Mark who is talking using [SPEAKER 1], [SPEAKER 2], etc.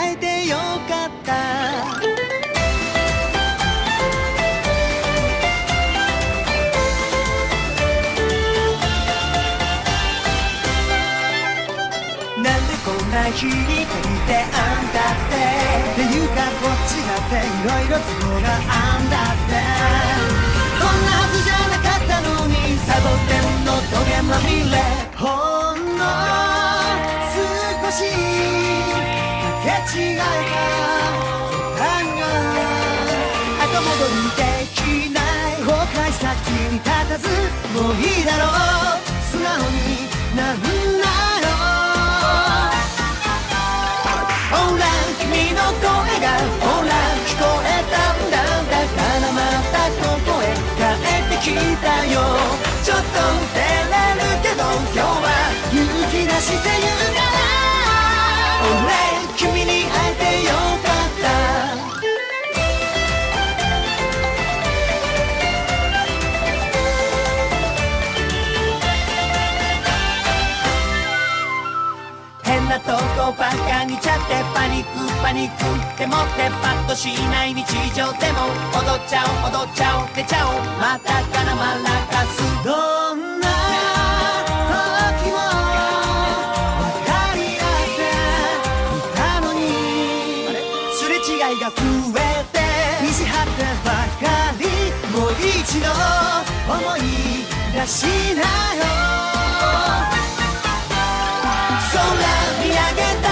[SPEAKER 1] 会えてよかった。なんでこんな日に限ってあんだってっていうかこっちだっていろいろ都合があんだってこんなはずじゃなかったのにサボテンのトゲまみれほんの少しかけ違えた答えが後戻りできない後悔先に立たずもういいだろう素直になんなほら君の声がほら聞こえたんだだからまたここへ帰ってきたよちょっと照れるけど今日は勇気出して言うから俺君に会えてよかった変なとこばかにちゃってパニックパニックでもってパッとしない日常でも踊っちゃおう踊っちゃおう出ちゃおうまたからまらかすどんな時も分かり合っていたのにすれ違いが増えて意地張ってばかりもう一度思い出しなよ空見上げた